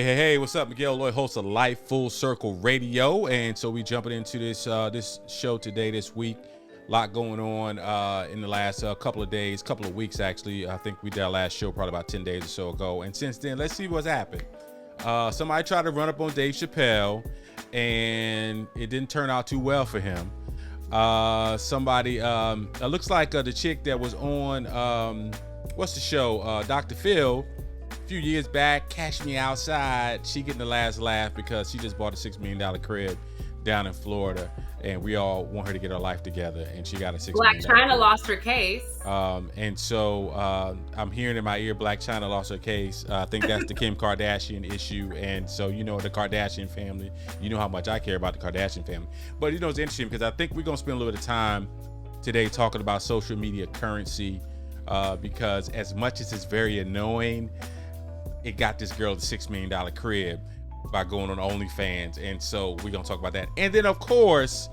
Hey, what's up? Miguel Lloyd, host of Life Full Circle Radio. And so we jumping into this show today, this week. A lot going on in the last couple of weeks, actually. I think we did our last show probably about 10 days or so ago. And since then, let's see what's happened. Somebody tried to run up on Dave Chappelle, and it didn't turn out too well for him. It looks like the chick that was on, what's the show? Dr. Phil. A few years back, Cash Me Outside, she getting the last laugh because she just bought a $6 million crib down in Florida, and we all want her to get her life together, and she got a $6 Blac million Chyna crib. lost her case. And so I'm hearing in my ear Blac Chyna lost her case. I think that's the Kim Kardashian issue. And so, you know, the Kardashian family, you know how much I care about the Kardashian family. But, you know, it's interesting because I think we're going to spend a little bit of time today talking about social media currency because as much as it's very annoying, it got this girl the $6 million crib by going on OnlyFans. And so we're going to talk about that. And then, of course,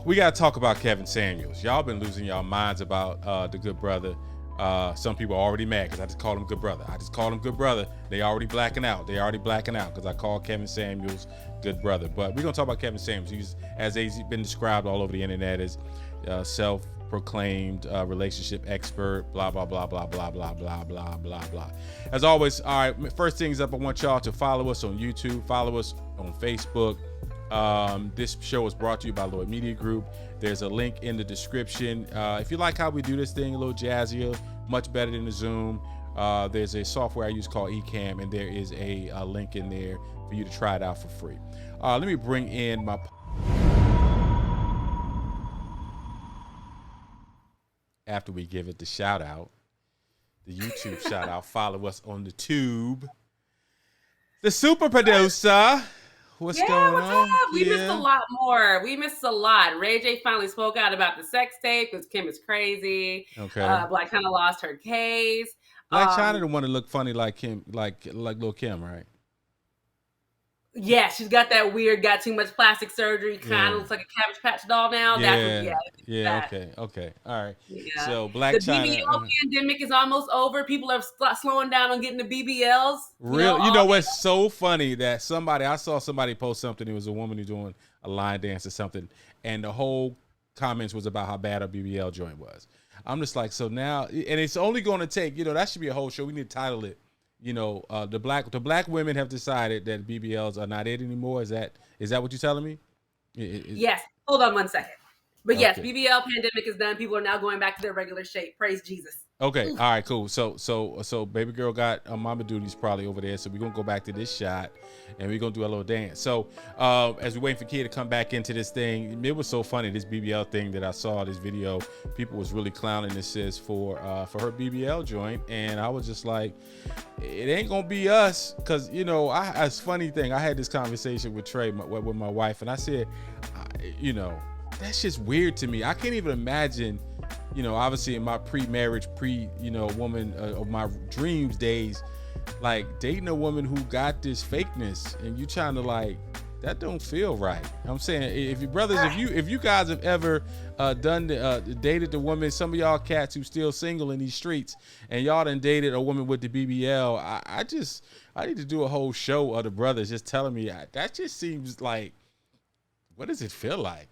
we got to talk about Kevin Samuels. Y'all been losing y'all minds about the good brother. Some people are already mad because I just called him good brother. They already blacking out because I called Kevin Samuels good brother. But we're going to talk about Kevin Samuels. He's, as he's been described all over the internet, as self-proclaimed relationship expert, blah, blah, blah, blah, blah, blah, blah, blah, blah, blah. As always, all right, first things up, I want y'all to follow us on YouTube, follow us on Facebook. This show is brought to you by Lloyd Media Group. There's a link in the description. If you like how we do this thing, a little jazzier, much better than the Zoom, there's a software I use called Ecamm, and there is a link in there for you to try it out for free. Let me bring in my... After we give it the shout out, the YouTube shout out, follow us on the tube. The super producer. What's going on? We missed a lot more. We missed a lot. Ray J finally spoke out about the sex tape because Kim is crazy. Okay. Blac Chyna lost her case. Blac Chyna didn't want to look funny like Kim, like Lil' Kim, right? Yeah, she's got that weird, got too much plastic surgery, kind of looks like a Cabbage Patch doll now. Okay. All right. Yeah. So Blac Chyna. The BBL pandemic is almost over. People are slowing down on getting the BBLs. You know what's so funny that I saw somebody post something. It was a woman who's doing a line dance or something, and the whole comments was about how bad a BBL joint was. I'm just like, so now, and it's only going to take, that should be a whole show. We need to title it. The black women have decided that BBLs are not it anymore. Is that what you're telling me? Yes. Hold on 1 second. But yes, BBL pandemic is done. People are now going back to their regular shape. Praise Jesus. Okay. All right, cool. So baby girl got mama duties probably over there. So we're going to go back to this shot and we're going to do a little dance. So as we wait for Kia to come back into this thing, it was so funny, this BBL thing that I saw, this video, people was really clowning this sis for her BBL joint. And I was just like, it ain't going to be us. Because, it's a funny thing. I had this conversation with Trey, with my wife, and I said, that's just weird to me. I can't even imagine, obviously in my pre-marriage, woman of my dreams days, like dating a woman who got this fakeness and you trying to like, that don't feel right. I'm saying if you brothers, if you guys have ever dated the woman, some of y'all cats who still single in these streets and y'all done dated a woman with the BBL, I need to do a whole show of the brothers just telling me that just seems like, what does it feel like?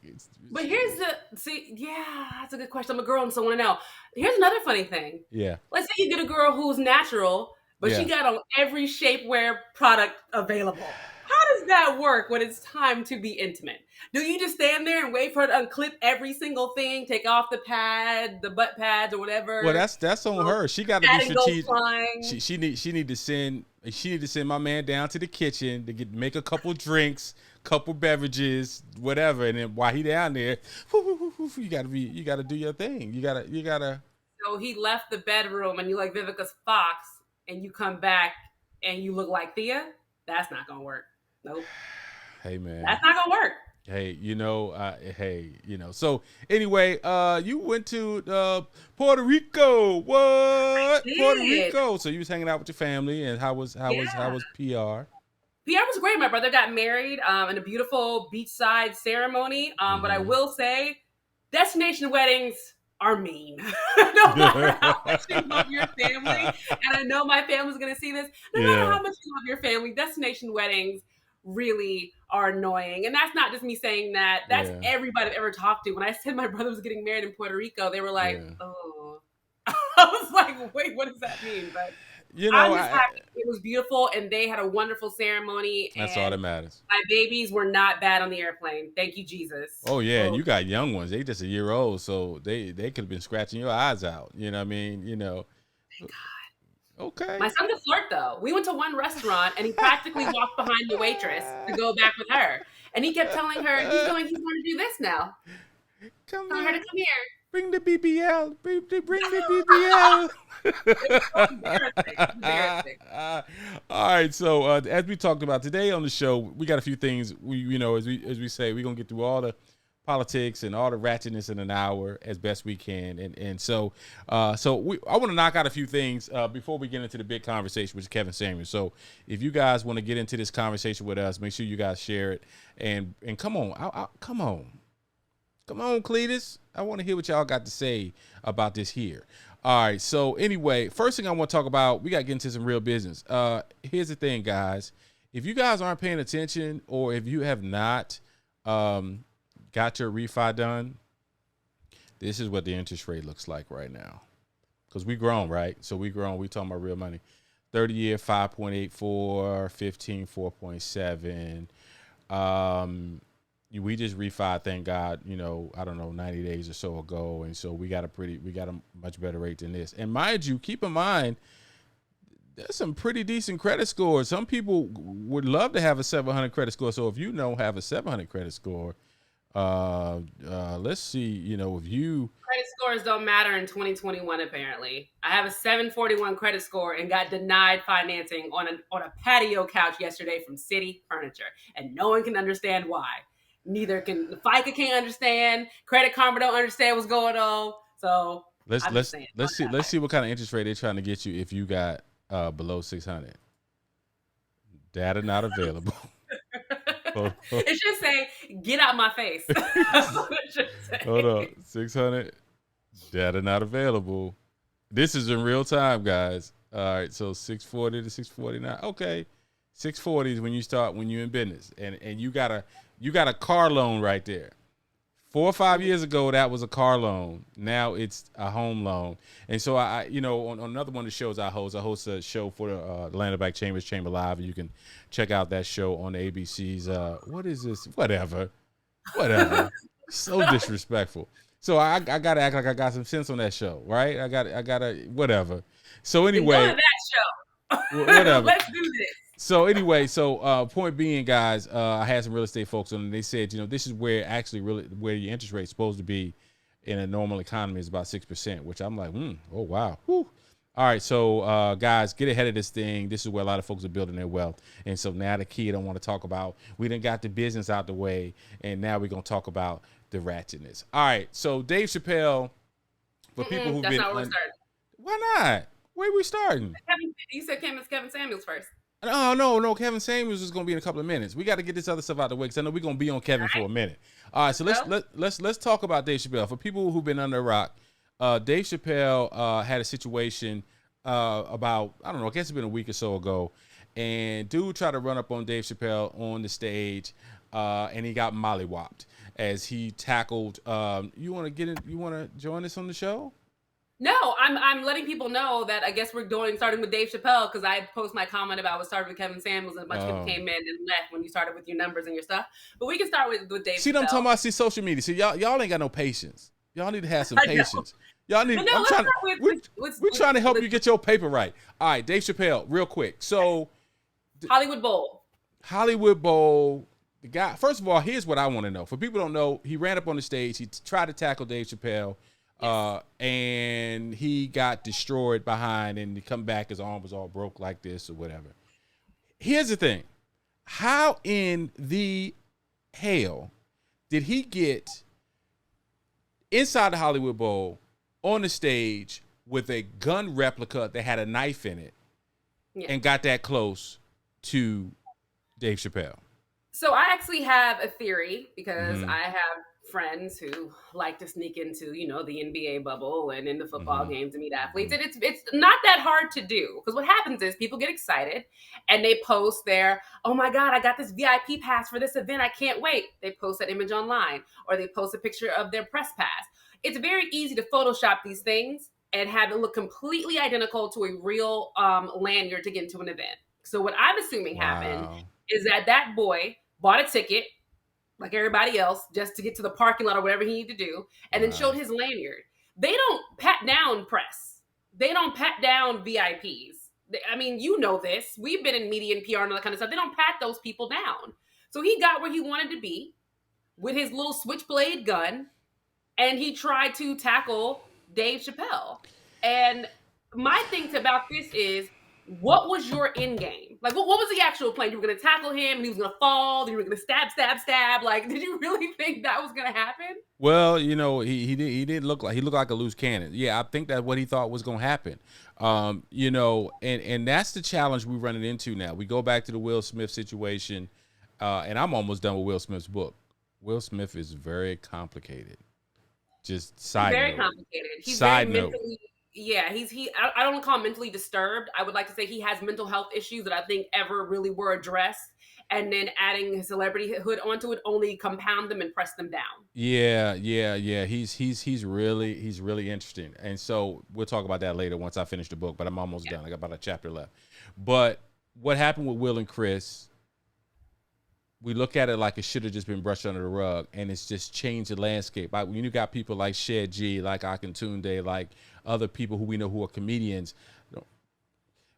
But here's that's a good question. I'm a girl and so I want to know. Here's another funny thing. Yeah. Let's say you get a girl who's natural, but she got on every shapewear product available. How does that work when it's time to be intimate? Do you just stand there and wait for her to unclip every single thing, take off the pad, the butt pads or whatever? Well, that's on her. She got to be strategic. She need to send my man down to the kitchen to make a couple drinks, couple beverages, whatever, and then while he down there, you gotta do your thing. You gotta. So he left the bedroom, and you like Vivica's Fox, and you come back, and you look like Thea. That's not gonna work. Nope. Hey man, that's not gonna work. Hey, So anyway, you went to Puerto Rico. What? Puerto Rico. So you was hanging out with your family, and how was PR? PR was great. My brother got married in a beautiful beachside ceremony. But I will say, destination weddings are mean. No matter how much you love your family, and I know my family's going to see this, no matter how much you love your family, destination weddings really are annoying. And that's not just me saying that. That's everybody I've ever talked to. When I said my brother was getting married in Puerto Rico, they were like, oh. I was like, wait, what does that mean? But I'm just happy it was beautiful and they had a wonderful ceremony. That's all that matters. My babies were not bad on the airplane. Thank you, Jesus. Oh yeah, and you got young ones. They just a year old, so they could have been scratching your eyes out. You know what I mean? You know. Thank God. Okay. My son's a flirt though. We went to one restaurant and he practically walked behind the waitress to go back with her. And he kept telling her he's going to do this now. Telling her to come here. Bring the BBL. Bring the BBL. It was embarrassing. All right. So as we talked about today on the show, we got a few things. As we say, we're gonna get through all the politics and all the ratchetness in an hour as best we can. So I want to knock out a few things before we get into the big conversation, which is Kevin Samuels. So if you guys want to get into this conversation with us, make sure you guys share it and come on, come on, Cletus. I want to hear what y'all got to say about this here. All right. So anyway, first thing I want to talk about, we got to get into some real business. Here's the thing, guys. If you guys aren't paying attention or if you have not got your refi done, this is what the interest rate looks like right now. Because we grown, right? So we grown. We talking about real money. 30-year, 5.84, 15, 4.7. We just refi, thank God, 90 days or so ago. And so we got a much better rate than this. And mind you, keep in mind, there's some pretty decent credit scores. Some people would love to have a 700 credit score. So if you don't have a 700 credit score, let's see, if you... Credit scores don't matter in 2021, apparently. I have a 741 credit score and got denied financing on a patio couch yesterday from City Furniture. And no one can understand why. Neither can FICA can't understand. Credit Karma don't understand what's going on. So let's see what kind of interest rate they're trying to get you if you got below 600. Data not available. It should say, get out my face. That's what it should say. Hold on. 600. Data not available. This is in real time, guys. All right. So 640 to 649. Okay. 640 is when you're in business. And you got a car loan right there. 4 or 5 years ago, that was a car loan. Now it's a home loan. And so I on another one of the shows I host a show for the Atlanta Black Chamber Live, and you can check out that show on the ABC's. What is this? Whatever. So disrespectful. So I gotta act like I got some sense on that show, right? I gotta whatever. So anyway, go to that show. Whatever. Let's do this. So anyway, point being, guys, I had some real estate folks on, and they said, this is where where your interest rate is supposed to be in a normal economy is about 6%, which I'm like, oh wow. Whew. All right, so guys, get ahead of this thing. This is where a lot of folks are building their wealth. And so now the key I don't want to talk about, we done got the business out the way, and now we're going to talk about the ratchetness. All right, so Dave Chappelle, for people who've that's been... not where we're starting. Why not? Where we starting? You said Kevin Samuels first. No. Kevin Samuels is going to be in a couple of minutes. We got to get this other stuff out the way because I know we're going to be on Kevin for a minute. All right, so let's talk about Dave Chappelle. For people who've been under a rock, Dave Chappelle had a situation about, I don't know, I guess it's been a week or so ago, and dude tried to run up on Dave Chappelle on the stage, and he got mollywopped as he tackled. You want to join us on the show? No, I'm letting people know that I guess we're starting with Dave Chappelle because I post my comment about what started with Kevin Samuels and a bunch of people came in and left when you started with your numbers and your stuff. But we can start with Dave Chappelle. See what I'm talking about? See social media. See y'all ain't got no patience. Y'all need to have some patience. Y'all need. We're trying to help you get your paper right. All right, Dave Chappelle, real quick. So Hollywood Bowl. The guy. First of all, here's what I want to know. For people who don't know, he ran up on the stage. He tried to tackle Dave Chappelle. Yes. And he got destroyed behind, and he come back, his arm was all broke like this or whatever. Here's the thing. How in the hell did he get inside the Hollywood Bowl on the stage with a gun replica that had a knife in it and got that close to Dave Chappelle? So I actually have a theory because I have friends who like to sneak into, the NBA bubble and into football Mm-hmm. games and meet athletes. Mm-hmm. And it's not that hard to do, because what happens is people get excited and they post their, oh my God, I got this VIP pass for this event. I can't wait. They post that image online, or they post a picture of their press pass. It's very easy to Photoshop these things and have it look completely identical to a real lanyard to get into an event. So what I'm assuming happened Wow. is that boy bought a ticket like everybody else just to get to the parking lot or whatever he needed to do, and then Wow. showed his lanyard. They don't pat down press. They don't pat down VIPs. I mean, you know this. We've been in media and PR and all that kind of stuff. They don't pat those people down. So he got where he wanted to be with his little switchblade gun, and he tried to tackle Dave Chappelle. And my thing about this is, what was your end game? Like, what was the actual plan? You were going to tackle him, and he was going to fall. Then you were going to stab. Like, did you really think that was going to happen? Well, he did look like a loose cannon. Yeah, I think that's what he thought was going to happen. And that's the challenge we're running into now. We go back to the Will Smith situation, and I'm almost done with Will Smith's book. Will Smith is very complicated. Just side Very note. complicated. He's Side very note. mentally. Yeah, I don't want to call him mentally disturbed. I would like to say he has mental health issues that I think ever really were addressed, and then adding his celebrity hood onto it only compound them and press them down. Yeah. He's really interesting, and so we'll talk about that later once I finish the book. But I'm almost done. I got about a chapter left. But what happened with Will and Chris? We look at it like it should have just been brushed under the rug, and it's just changed the landscape. Like when you got people like Shed G, like Akintunde, like other people who we know who are comedians,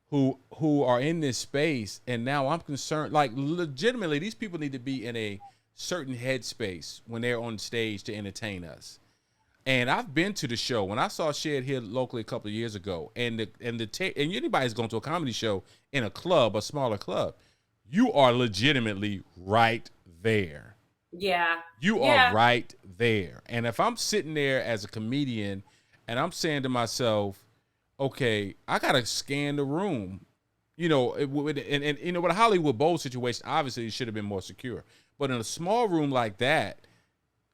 who are in this space, and now I'm concerned. Like legitimately, these people need to be in a certain headspace when they're on stage to entertain us. And I've been to the show when I saw Shed here locally a couple of years ago, and anybody's going to a comedy show in a club, a smaller club. You are legitimately right there. Yeah. You are right there. And if I'm sitting there as a comedian and I'm saying to myself, okay, I got to scan the room, with a Hollywood Bowl situation, obviously it should have been more secure. But in a small room like that,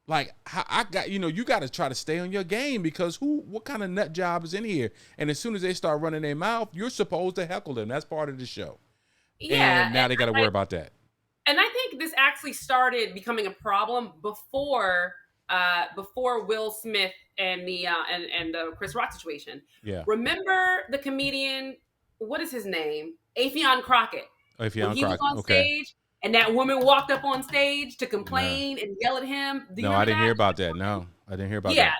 like I got, you got to try to stay on your game, because what kind of nut job is in here? And as soon as they start running their mouth, you're supposed to heckle them. That's part of the show. Yeah. And now they got to worry about that. And I think this actually started becoming a problem before Will Smith and the Chris Rock situation. Yeah. Remember the comedian, what is his name? Affion Crockett. When he was on stage, and that woman walked up on stage to complain and yell at him. No, I didn't hear about that. No, I didn't hear about that. Yeah,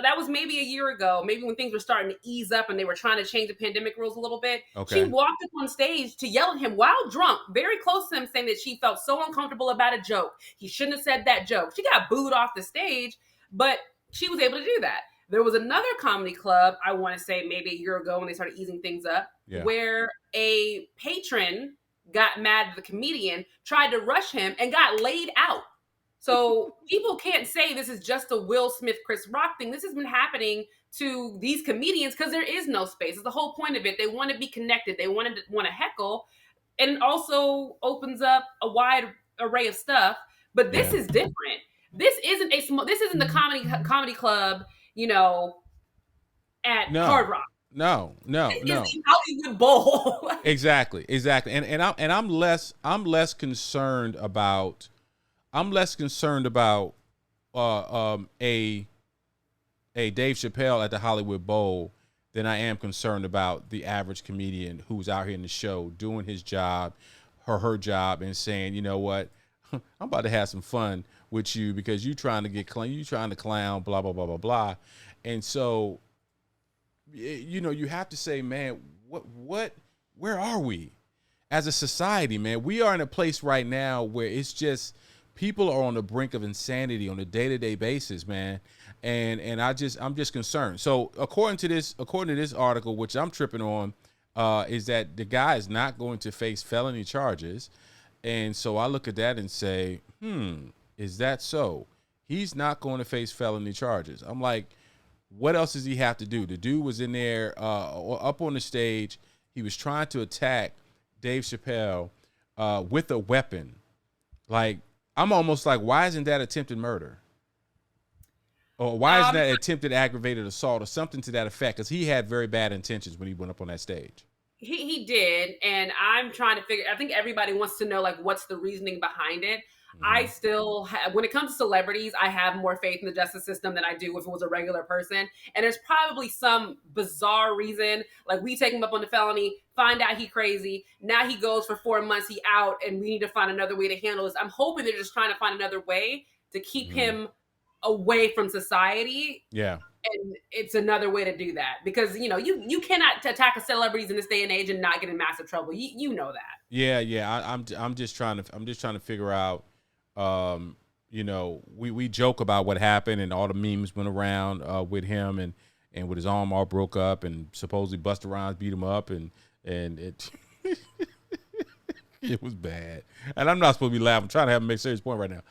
that was maybe a year ago, maybe when things were starting to ease up and they were trying to change the pandemic rules a little bit. Okay. She walked up on stage to yell at him while drunk, very close to him, saying that she felt so uncomfortable about a joke. He shouldn't have said that joke. She got booed off the stage, but she was able to do that. There was another comedy club, I want to say maybe a year ago when they started easing things up, where a patron got mad at the comedian, tried to rush him, and got laid out. So people can't say this is just a Will Smith, Chris Rock thing. This has been happening to these comedians because there is no space. It's the whole point of it. They want to be connected. They want to heckle, and it also opens up a wide array of stuff. But this is different. This isn't the comedy club, at Hard Rock. No. It's the Hollywood Bowl. Exactly. And I'm less concerned about a Dave Chappelle at the Hollywood Bowl than I am concerned about the average comedian who's out here in the show doing his job, her job, and saying, you know what, I'm about to have some fun with you because you trying to clown, blah blah blah blah blah, and so. You have to say, man, where are we as a society, man? We are in a place right now where it's just people are on the brink of insanity on a day-to-day basis, man. And I'm just concerned. So according to this article, which I'm tripping on, is that the guy is not going to face felony charges. And so I look at that and say, is that so? He's not going to face felony charges. I'm like, what else does he have to do? The dude was in there up on the stage. He was trying to attack Dave Chappelle with a weapon. Like, I'm almost like, why isn't that attempted murder? Or why isn't that attempted aggravated assault or something to that effect? Because he had very bad intentions when he went up on that stage. He did, and I'm trying to figure. I think everybody wants to know like what's the reasoning behind it. I still have, when it comes to celebrities, I have more faith in the justice system than I do if it was a regular person. And there's probably some bizarre reason, like we take him up on the felony, find out he crazy. Now he goes for 4 months, he out, and we need to find another way to handle this. I'm hoping they're just trying to find another way to keep him away from society. Yeah. And it's another way to do that because you cannot attack celebrities in this day and age and not get in massive trouble. You know that. Yeah. I'm just trying to figure out. We joke about what happened and all the memes went around with him and with his arm all broke up and supposedly Busta Rhymes beat him up and it it was bad. And I'm not supposed to be laughing. I'm trying to have him make a serious point right now.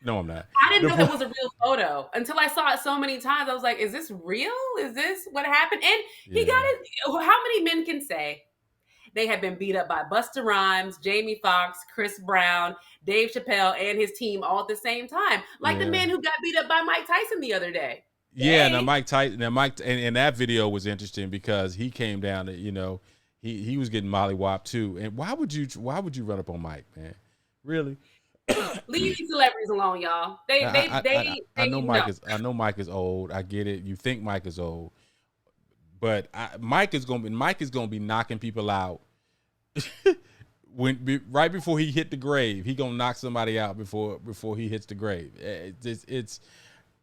No, I'm not. I didn't know that was a real photo until I saw it so many times. I was like, is this real? Is this what happened? And he got it. How many men can say they have been beat up by Busta Rhymes, Jamie Foxx, Chris Brown, Dave Chappelle, and his team all at the same time? Like the man who got beat up by Mike Tyson the other day. Yeah, now Mike Tyson, and that video was interesting because he came down to, he was getting mollywopped too. And why would you run up on Mike, man? Really? Leave these celebrities alone, y'all. I know Mike is old. I get it. You think Mike is old, but Mike is gonna be knocking people out right before he hit the grave. He gonna knock somebody out before he hits the grave. It's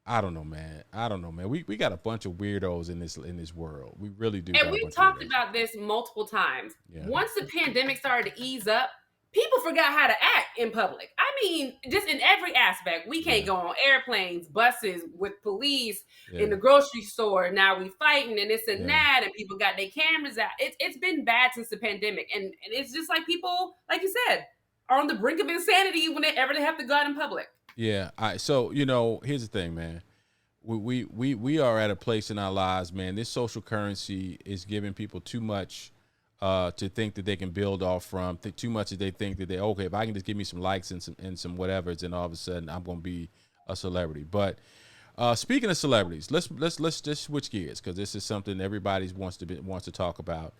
I don't know, man. We got a bunch of weirdos in this world. We really do. And we talked about this multiple times. Yeah. Once the pandemic started to ease up, people forgot how to act in public. I mean, just in every aspect. We can't go on airplanes, buses, with police, in the grocery store. Now we fighting and this and that, and people got their cameras out. It's been bad since the pandemic. And it's just like people, like you said, are on the brink of insanity whenever they have to go out in public. Yeah. So, here's the thing, man. We are at a place in our lives, man. This social currency is giving people too much to think that they can build off from. Too much that they think that okay, if I can just give me some likes and some whatevers, then all of a sudden I'm going to be a celebrity. But speaking of celebrities, let's just switch gears because this is something everybody wants to talk about.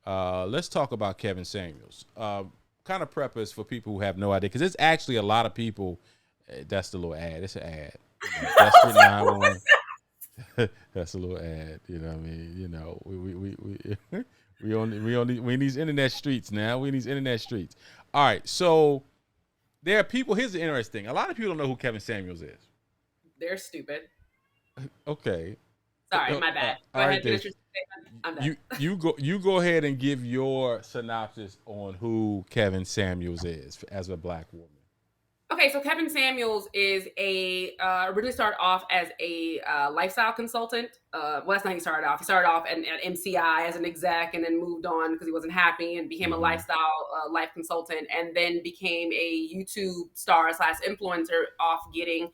Let's talk about Kevin Samuels. Kind of prep us for people who have no idea, because it's actually a lot of people. That's the little ad. It's an ad. Desperate 911. That's a little ad. You know what I mean? We in these internet streets now. We in these internet streets. All right. So there are people. Here's the interesting thing. A lot of people don't know who Kevin Samuels is. They're stupid. Okay. Sorry, my bad. Go ahead. Finish your statement. I'm done. You go ahead and give your synopsis on who Kevin Samuels is as a black woman. Okay, so Kevin Samuels is originally started off as a lifestyle consultant. Well, that's not how he started off. He started off at MCI as an exec and then moved on because he wasn't happy and became a lifestyle life consultant, and then became a YouTube star / influencer off giving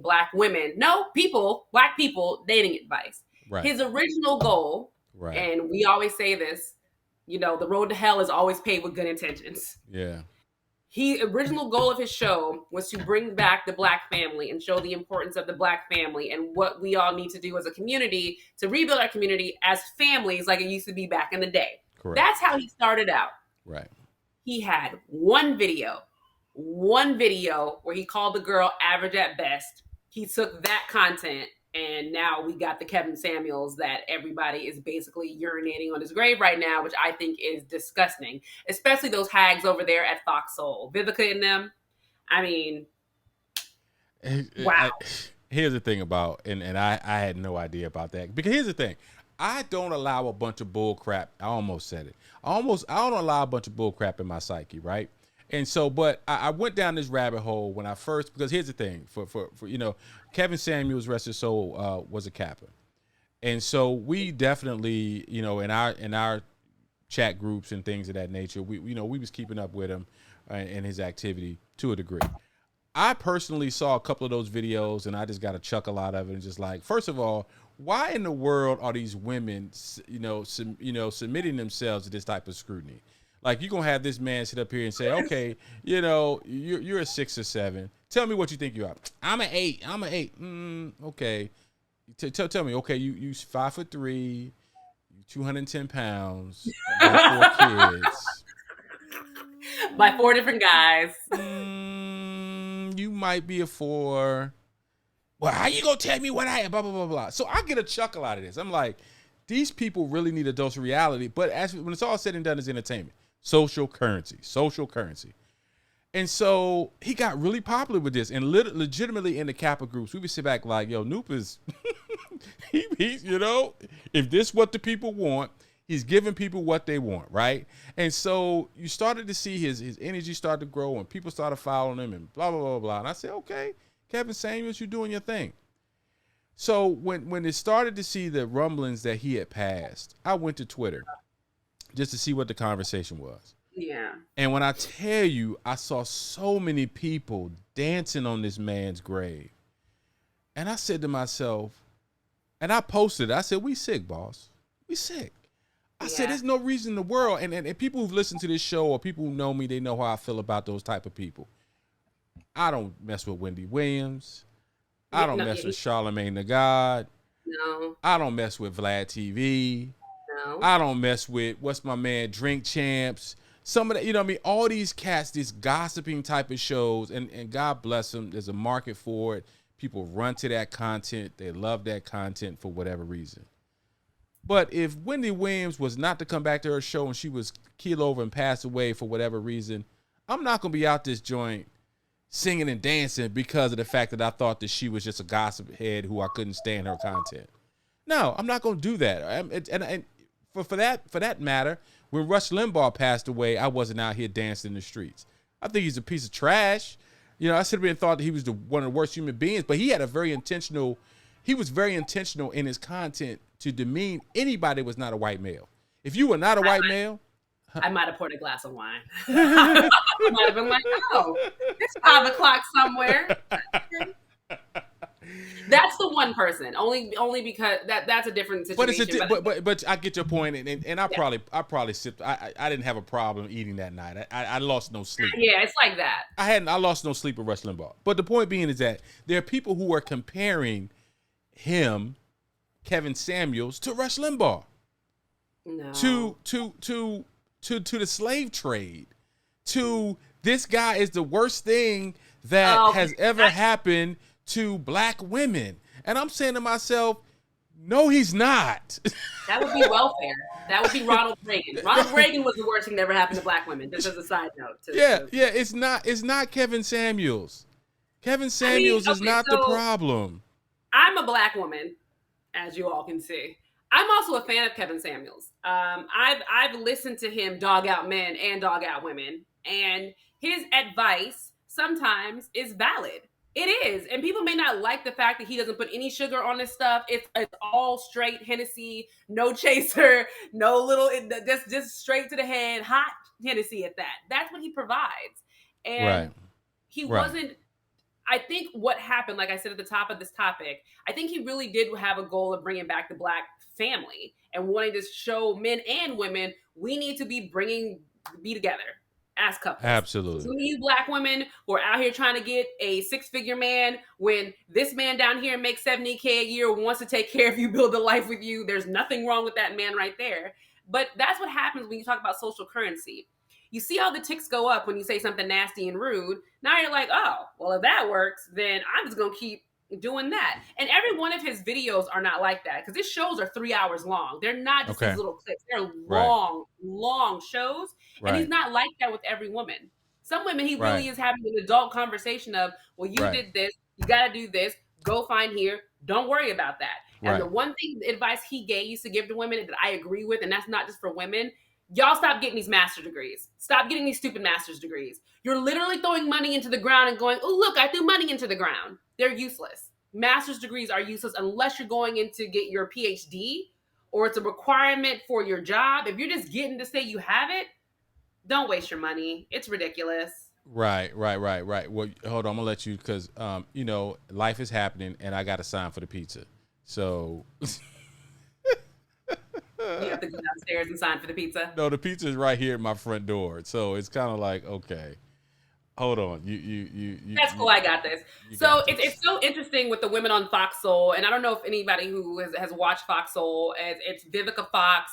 black people dating advice. Right. His original goal, right, and we always say this, the road to hell is always paved with good intentions. Yeah. Original goal of his show was to bring back the black family and show the importance of the black family and what we all need to do as a community to rebuild our community as families like it used to be back in the day. Correct. That's how he started out. Right. He had one video where he called the girl average at best. He took that content, and now we got the Kevin Samuels that everybody is basically urinating on his grave right now, which I think is disgusting, especially those hags over there at Fox Soul. Vivica and them. I mean, wow. Here's the thing about, and I had no idea about that, because here's the thing. I don't allow a bunch of bull crap. I almost said it. I don't allow a bunch of bull crap in my psyche, right? And so, but I went down this rabbit hole when I first, because here's the thing, for Kevin Samuels, rest his soul, was a Kappa. And so we definitely, in our chat groups and things of that nature, we was keeping up with him and his activity to a degree. I personally saw a couple of those videos and I just got a chuckle out of it, and just like, first of all, why in the world are these women, submitting themselves to this type of scrutiny? Like, you're going to have this man sit up here and say, okay, you're a 6 or 7. Tell me what you think you are. I'm an 8. I'm an 8. Okay. Tell me. Okay, you 5'3", 210 pounds. You got 4 kids. By 4 different guys. You might be a 4. Well, how you gonna tell me what I am? Blah blah blah blah. So I get a chuckle out of this. I'm like, these people really need a dose of reality. But when it's all said and done, it's entertainment, social currency. And so he got really popular with this, and legitimately in the Kappa groups, we would sit back like, yo, Noop is, he's, if this what the people want, he's giving people what they want, right? And so you started to see his energy start to grow, and people started following him, and blah blah blah blah. And I said, okay, Kevin Samuels, you're doing your thing. So when it started to see the rumblings that he had passed, I went to Twitter just to see what the conversation was. Yeah. And when I tell you, I saw so many people dancing on this man's grave. And I said to myself, and I posted it, I said, we sick, boss. We sick. I said, there's no reason in the world. And people who've listened to this show or people who know me, they know how I feel about those type of people. I don't mess with Wendy Williams. I don't mess with Charlamagne the God. No. I don't mess with Vlad TV. No. I don't mess with, what's my man, Drink Champs. Some of that, all these cats, these gossiping type of shows, and God bless them, there's a market for it. People run to that content. They love that content for whatever reason. But if Wendy Williams was not to come back to her show and she was keeled over and passed away for whatever reason, I'm not going to be out this joint singing and dancing because of the fact that I thought that she was just a gossip head who I couldn't stand her content. No, I'm not going to do that. And for that matter, when Rush Limbaugh passed away, I wasn't out here dancing in the streets. I think he's a piece of trash. I should have been thought that he was one of the worst human beings, but he was very intentional in his content to demean anybody that was not a white male. If you were not a white male, I might have poured a glass of wine. I might have been like, oh, it's 5 o'clock somewhere. That's the one person, only because that's a different situation. But I get your point, and I probably sipped. I didn't have a problem eating that night. I lost no sleep. Yeah, it's like that. I lost no sleep with Rush Limbaugh. But the point being is that there are people who are comparing him, Kevin Samuels, to Rush Limbaugh, to the slave trade, to this guy is the worst thing that has ever happened to black women. And I'm saying to myself, no, he's not. That would be welfare. That would be Ronald Reagan. Ronald Reagan was the worst thing that ever happened to black women, just as a side note. It's not Kevin Samuels. Kevin Samuels is not the problem. I'm a black woman, as you all can see. I'm also a fan of Kevin Samuels. I've listened to him dog out men and dog out women, and his advice sometimes is valid. It is. And people may not like the fact that he doesn't put any sugar on his stuff. It's all straight Hennessy, no chaser, no little, just straight to the head, hot Hennessy at that. That's what he provides. And he wasn't, I think what happened, like I said at the top of this topic, I think he really did have a goal of bringing back the black family and wanting to show men and women, we need to be together as couples. Absolutely. Some of you black women who are out here trying to get a 6-figure man when this man down here makes $70K a year, wants to take care of you, build a life with you. There's nothing wrong with that man right there. But that's what happens when you talk about social currency. You see how the ticks go up when you say something nasty and rude. Now you're like, oh, well, if that works, then I'm just going to keep doing that. And every one of his videos are not like that because his shows are 3 hours long. They're not just these little clips. They're long shows. And he's not like that with every woman. Some women, he really is having an adult conversation of, well, you did this. You got to do this. Go find here. Don't worry about that. And the one thing, the advice he used to give to women that I agree with, and that's not just for women, y'all stop getting these master's degrees. Stop getting these stupid master's degrees. You're literally throwing money into the ground and going, oh, look, I threw money into the ground. They're useless. Master's degrees are useless unless you're going in to get your PhD or it's a requirement for your job. If you're just getting to say you have it, don't waste your money. It's ridiculous. Right. Well, hold on. I'm going to let you because, life is happening and I got to sign for the pizza. So... You have to go downstairs and sign for the pizza? No, the pizza is right here at my front door. So it's kind of like, okay. Hold on. That's cool. I got this. You So got it's this. so interesting with the women on Fox Soul, and I don't know if anybody who has watched Fox Soul. It's Vivica Fox,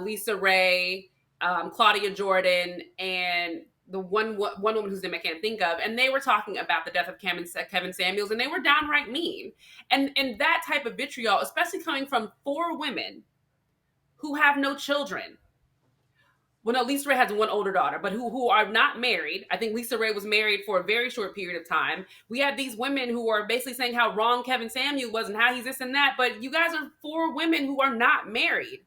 Lisa Ray, Claudia Jordan, and the one woman whose name I can't think of, and they were talking about the death of Kevin Samuels, and they were downright mean, and that type of vitriol, especially coming from four women who have no children. Well, no, Lisa Ray has one older daughter, but who are not married. I think Lisa Ray was married for a very short period of time. We have these women who are basically saying how wrong Kevin Samuel was and how he's this and that. But you guys are four women who are not married.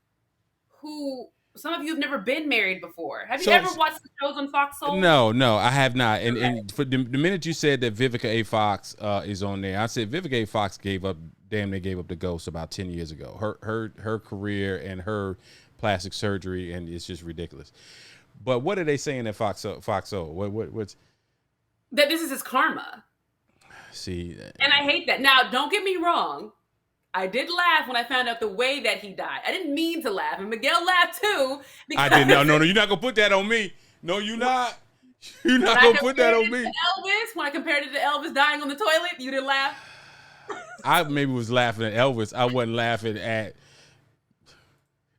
Who some of you have never been married before. Have you So ever watched the shows on Fox Soul? no, I have not. And Okay. and for the minute you said that Vivica A. Fox is on there, I said Vivica A. Fox damn near gave up the ghost about 10 years ago. Her career and her plastic surgery, and it's just ridiculous. But what are they saying at Fox Soul? What's That this is his karma. see? And I hate that. Now, don't get me wrong. I did laugh when I found out the way that he died. I didn't mean to laugh, and Miguel laughed too I because did not. No, you're not gonna put that on me. No, you're not. You're when not I gonna put that compared on it me. to Elvis, when I compared it to Elvis dying on the toilet, you didn't laugh. I maybe was laughing at Elvis. I wasn't laughing at.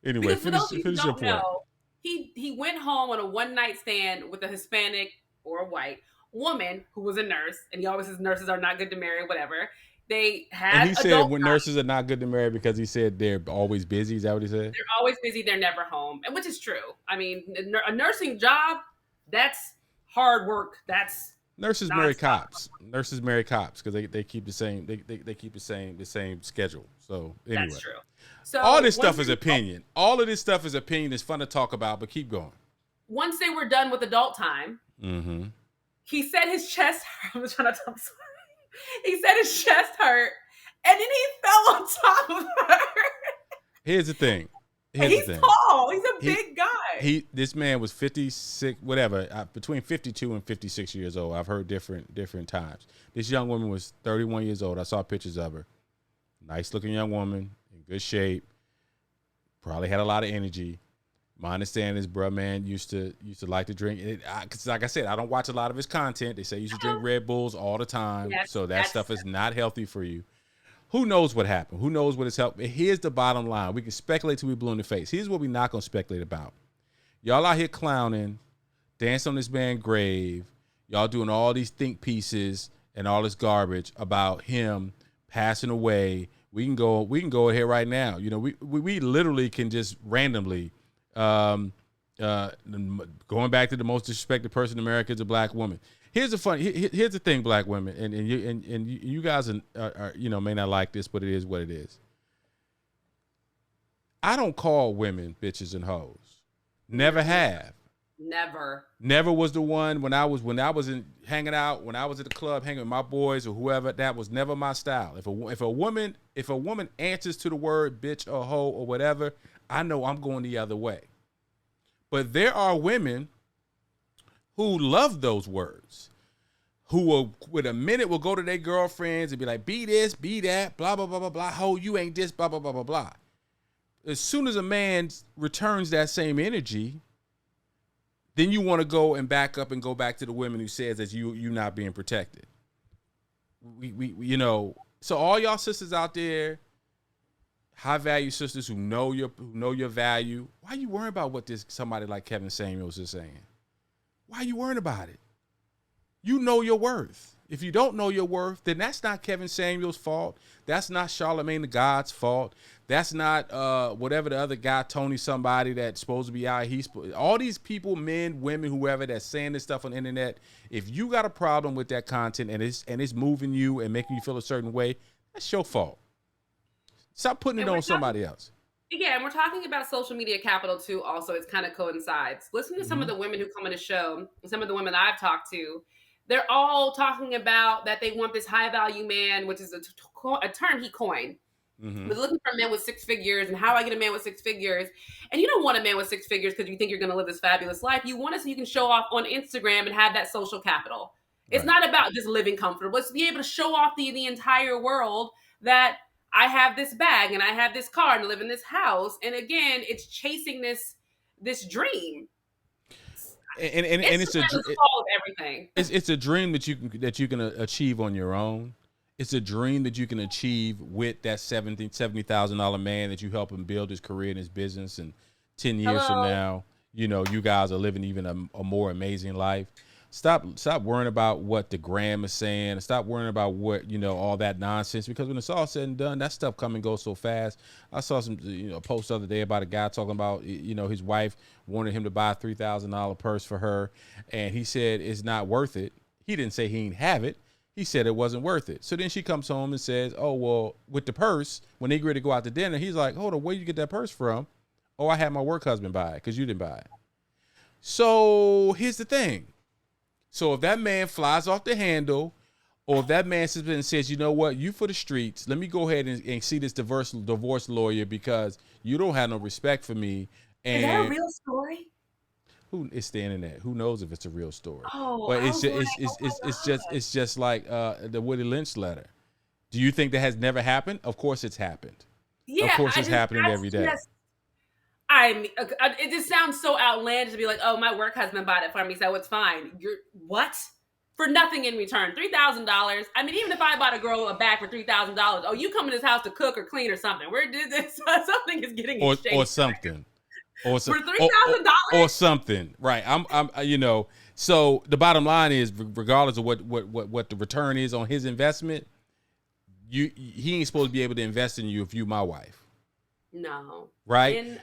Anyway, Because for those of you who finish your don't point. know, he went home on a one night stand with a Hispanic or a white woman who was a nurse, and he always says nurses are not good to marry, whatever. They And had he said adult when time. nurses are not good to marry because he said they're always busy. Is that what he said? They're always busy. They're never home, and which is true. I mean, a nursing job, that's hard work. That's Nurses marry nonstop. cops. Nurses marry cops because they keep the same they keep the same schedule. So That's anyway, true. all So this stuff is opinion. All of this stuff is opinion. It's fun to talk about, but keep going. once they were done with adult time, Mm-hmm. he said his chest hurt. I'm trying to tell. He said his chest hurt, and then he fell on top of her. Here's the thing. And Here's the he's thing. tall. He's a He big guy. this man was 56, whatever, between 52 and 56 years old. I've heard different times. This young woman was 31 years old. I saw pictures of her. Nice looking young woman, in good shape. Probably had a lot of energy. My understanding is, bruh, man used to like to drink. Because like I said, I don't watch a lot of his content. They say he used to drink Red Bulls all the time. Yes, So that that's stuff is not healthy for you. Who knows what happened? Who knows what has helped? Here's the bottom line. We can speculate till we blue in the face. Here's what we're not going to speculate about. Y'all out here clowning, dance on this man's grave. Y'all doing all these think pieces and all this garbage about him passing away. We can go ahead right now. You know, we literally can just randomly um, going back to the most disrespected person in America is a black woman. Here's here's the thing, black women, and you guys are may not like this, but it is what it is. I don't call women bitches and hoes. Never have. never. Never was the one when I was in hanging out, when I was at the club hanging with my boys or whoever. That was never my style. If a woman answers to the word bitch or hoe or whatever, I know I'm going the other way. But there are women who love those words, who will, with a minute, will go to their girlfriends and be like, be this, be that, blah, blah, blah, blah, blah, ho, you ain't this, blah, blah, blah, blah, blah. As soon as a man returns that same energy, then you want to go and back up and go back to the women who says that you not being protected. So all y'all sisters out there, high value sisters who know your value, why you worrying about what somebody like Kevin Samuels is saying? Why are you worrying about it? You know your worth. If you don't know your worth, then that's not Kevin Samuels' fault. That's not Charlamagne the God's fault. That's not whatever the other guy, Tony somebody, that's supposed to be out. All these people, men, women, whoever, that's saying this stuff on the internet. If you got a problem with that content and it's moving you and making you feel a certain way, that's your fault. Stop putting it on somebody else. Yeah, and we're talking about social media capital too. Also, it's kind of coincides. Listen to some of the women who come on the show, and some of the women I've talked to. They're all talking about that they want this high value man, which is a term he coined. Mm-hmm. They're looking for a man with six figures, and how I get a man with six figures. And you don't want a man with six figures because you think you're going to live this fabulous life. You want it so you can show off on Instagram and have that social capital. It's not about just living comfortable. It's to be able to show off the entire world that I have this bag and I have this car and I live in this house. And again, it's chasing this dream. and Instagram is full of everything. It's a dream that you can achieve on your own. It's a dream that you can achieve with that $70,000 man that you help him build his career and his business. And 10 years from now, you know, you guys are living even a more amazing life. Stop worrying about what the gram is saying. Stop worrying about what, you know, all that nonsense, because when it's all said and done, that stuff come and go so fast. I saw some, you know, post the other day about a guy talking about, you know, his wife wanted him to buy a $3,000 purse for her, and he said it's not worth it. He didn't say he didn't have it. He said it wasn't worth it. So then she comes home and says, oh, well, with the purse, when they get ready to go out to dinner, he's like, hold on, where you get that purse from? Oh, I had my work husband buy it because you didn't buy it. So here's the thing. So if that man flies off the handle, or if that man sits and says, you know what, you for the streets, let me go ahead and see this divorce lawyer because you don't have no respect for me. And is that a real story? It's the internet. Who knows if it's a real story? Oh, but it's just like the Woody Lynch letter. Do you think that has never happened? Of course it's happened. Yeah, of course it's happening every day. It just sounds so outlandish to be like, oh, my work husband bought it for me, so it's fine. You're what? For nothing in return. $3,000. I mean, even if I bought a girl a bag for $3,000, oh, you come in this house to cook or clean or something. Where did this? Something is getting exchanged. Or something. Or for $3,000 or something, right? I'm you know. So the bottom line is, regardless of what the return is on his investment, he ain't supposed to be able to invest in you if you my wife. No. Right.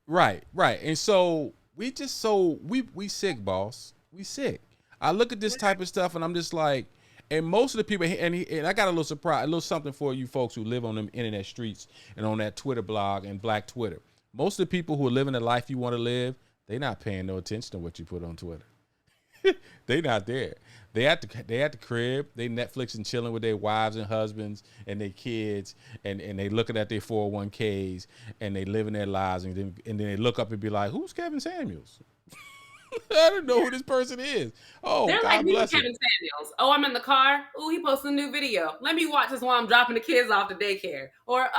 Right. And so we sick, boss. We sick. I look at this type of stuff and I'm just like, and most of the people, and I got a little something for you folks who live on them internet streets and on that Twitter blog and Black Twitter. Most of the people who are living the life you want to live, they not paying no attention to what you put on Twitter. They not there. They at the crib. They Netflix and chilling with their wives and husbands and their kids, and they looking at their 401ks and they living their lives, and then they look up and be like, "Who's Kevin Samuels? I don't know who this person is." Oh, they're God like me, bless Kevin Samuels. Oh, I'm in the car. Oh, he posted a new video. Let me watch this while I'm dropping the kids off to daycare. Or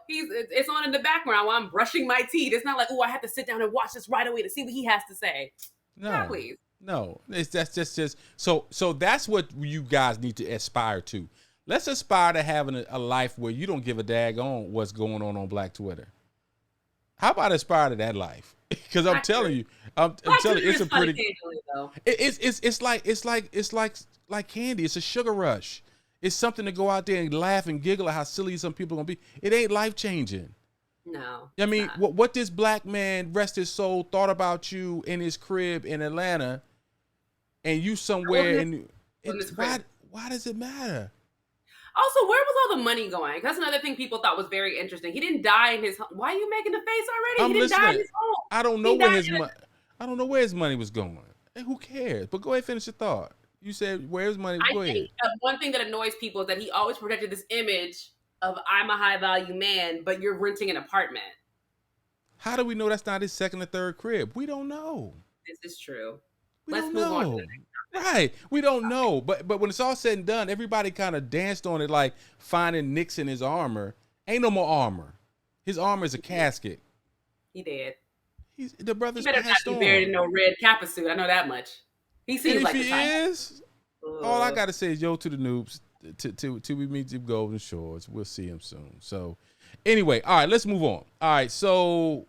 it's on in the background while I'm brushing my teeth. It's not like, oh, I have to sit down and watch this right away to see what he has to say. No, please. No, that's just so that's what you guys need to aspire to. Let's aspire to having a life where you don't give a daggone what's going on Black Twitter. How about aspire to that life? Because I'm telling you, it's a pretty. It's like candy. It's a sugar rush. It's something to go out there and laugh and giggle at how silly some people are gonna be. It ain't life changing. No. I mean, what this black man, rest his soul, thought about you in his crib in Atlanta, and you somewhere why does it matter? Also, where was all the money going? That's another thing people thought was very interesting. He didn't die in his home. Why are you making the face already? He didn't die in his home. I don't know where his money was going. And who cares? But go ahead and finish your thought. You said where's money? Go ahead. One thing that annoys people is that he always protected this image of I'm a high value man, but you're renting an apartment. How do we know that's not his second or third crib? We don't know. This is true. Let's move on to the next. Right. We don't know. But when it's all said and done, everybody kind of danced on it like finding nicks in his armor. Ain't no more armor. His armor is a casket. He dead. The brother's better not be buried in no red kappa suit. I know that much. He seems like the type. If he is, all I gotta say is yo to the noobs till we meet the Golden Shores. We'll see him soon. So anyway, all right, let's move on. All right, so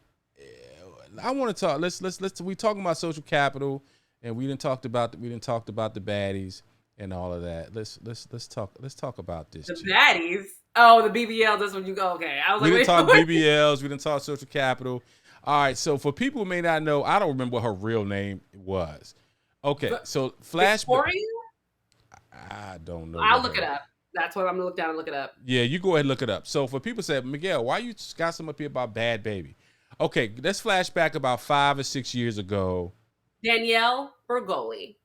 I want to talk. Let's. We talking about social capital. And we didn't talk about the baddies and all of that. Let's talk about this. The baddies. Oh, the BBLs. That's when you go. Okay, I was we didn't talk BBLs. We didn't talk social capital. All right. So for people who may not know, I don't remember what her real name was. Okay. So flashback. I don't know. I'll look it up. That's what I'm gonna look down and look it up. Yeah, you go ahead and look it up. So for people say, Miguel, why you got something up here about Bad Baby? Okay, let's flashback about 5 or 6 years ago. Danielle Bergoli.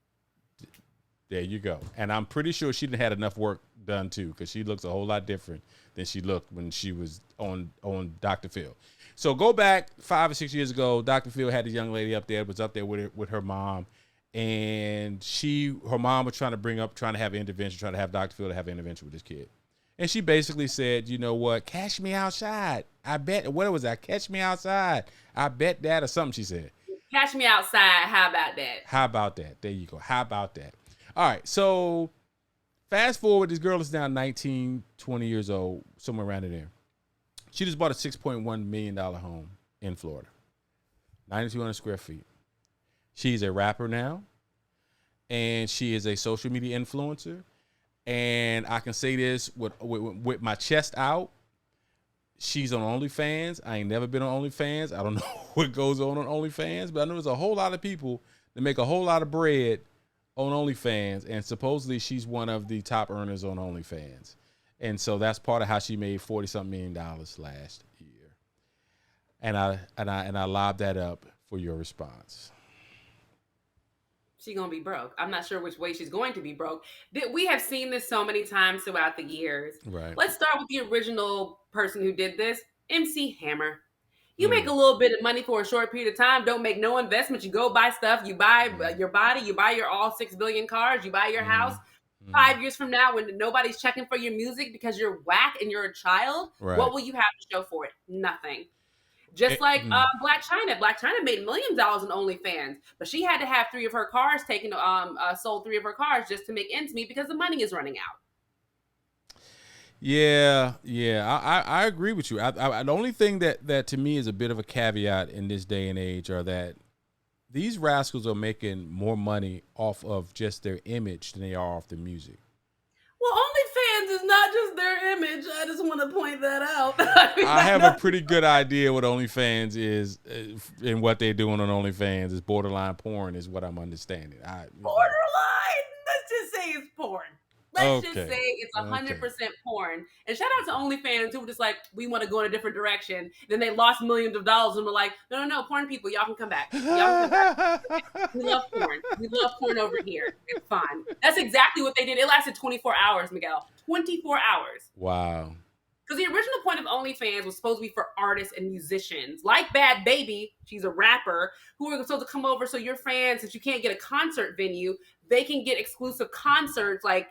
There you go. And I'm pretty sure she didn't had enough work done too, because she looks a whole lot different than she looked when she was on Dr. Phil. So go back 5 or 6 years ago. Dr. Phil had a young lady up there, was up there with her mom, and her mom was trying to have an intervention, trying to have Dr. Phil to have an intervention with this kid. And she basically said, you know what, catch me outside. I bet, what was that? Catch me outside. I bet that, or something she said. Catch me outside. How about that? How about that? There you go. How about that? All right. So fast forward, this girl is now 19, 20 years old, somewhere around in there. She just bought a $6.1 million home in Florida, 9,200 square feet. She's a rapper now, and she is a social media influencer. And I can say this with my chest out. She's on OnlyFans. I ain't never been on OnlyFans. I don't know what goes on OnlyFans, but I know there's a whole lot of people that make a whole lot of bread on OnlyFans, and supposedly she's one of the top earners on OnlyFans. And so that's part of how she made $40-something million last year. And I lobbed that up for your response. She's gonna be broke. I'm not sure which way she's going to be broke. We have seen this so many times throughout the years. Right. Let's start with the original person who did this, MC Hammer. You make a little bit of money for a short period of time. Don't make no investment. You go buy stuff. You buy your body. You buy your all 6 billion cars. You buy your house. 5 years from now, when nobody's checking for your music because you're whack and you're a child, what will you have to show for it? Nothing. Just like Black China. Black China made millions of dollars on OnlyFans, but she had to have 3 of her cars taken, sold 3 of her cars just to make ends meet because the money is running out. Yeah, I agree with you. The only thing that to me is a bit of a caveat in this day and age are that these rascals are making more money off of just their image than they are off the music. Well, OnlyFans is not just their image. I just want to point that out. I have a pretty good idea what OnlyFans is and what they're doing on OnlyFans is borderline porn is what I'm understanding. Borderline? Let's just say it's porn. Let's just say it's 100% porn. And shout out to OnlyFans who were just like, we want to go in a different direction. Then they lost millions of dollars and were like, no, porn people, y'all can come back. Y'all can come back. We love porn. We love porn over here. It's fine. That's exactly what they did. It lasted 24 hours, Miguel. 24 hours. Wow. Because the original point of OnlyFans was supposed to be for artists and musicians. Like Bad Baby, she's a rapper, who are supposed to come over so your fans, since you can't get a concert venue, they can get exclusive concerts like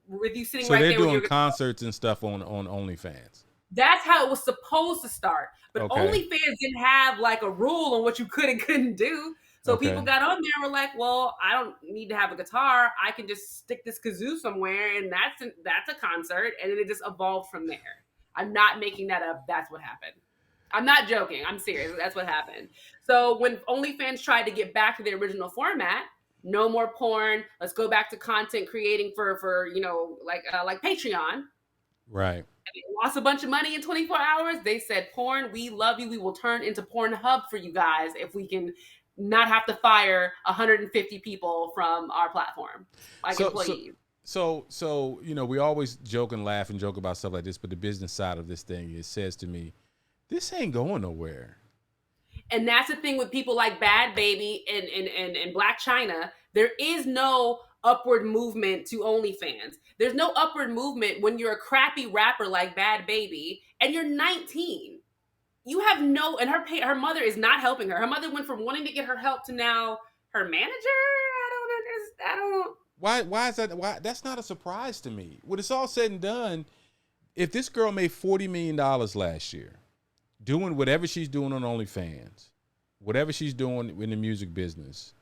with you sitting right there. So they're doing concerts and stuff on OnlyFans. That's how it was supposed to start. But OnlyFans didn't have like a rule on what you could and couldn't do. So people got on there and were like, well, I don't need to have a guitar. I can just stick this kazoo somewhere and that's a concert. And then it just evolved from there. I'm not making that up. That's what happened. I'm not joking. I'm serious. That's what happened. So when OnlyFans tried to get back to the original format, no more porn. Let's go back to content creating for like Patreon. Right. And they lost a bunch of money in 24 hours. They said, porn, we love you. We will turn into Pornhub for you guys if we can not have to fire 150 people from our platform, like employees. So we always joke and laugh and joke about stuff like this, but the business side of this thing, it says to me, this ain't going nowhere. And that's the thing with people like Bad Baby and Black China. There is no upward movement to OnlyFans. There's no upward movement when you're a crappy rapper like Bad Baby and you're 19. You have and her mother is not helping her. Her mother went from wanting to get her help to now her manager. I don't. Why is that? Why that's not a surprise to me. When it's all said and done, if this girl made $40 million last year, doing whatever she's doing on OnlyFans, whatever she's doing in the music business,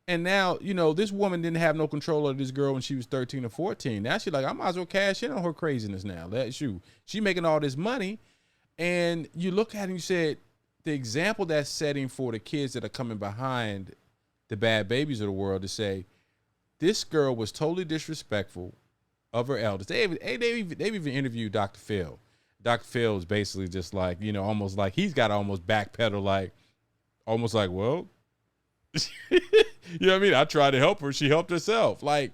and now this woman didn't have no control of this girl when she was 13 or 14. Now she's like, I might as well cash in on her craziness now. She making all this money, and you look at it and you said the example that's setting for the kids that are coming behind the Bad Babies of the world to say, this girl was totally disrespectful of her elders. They've even interviewed Dr. Phil. Dr. Phil is basically just like, almost like he's got to almost backpedal, almost like, well, you know what I mean? I tried to help her. She helped herself. Like,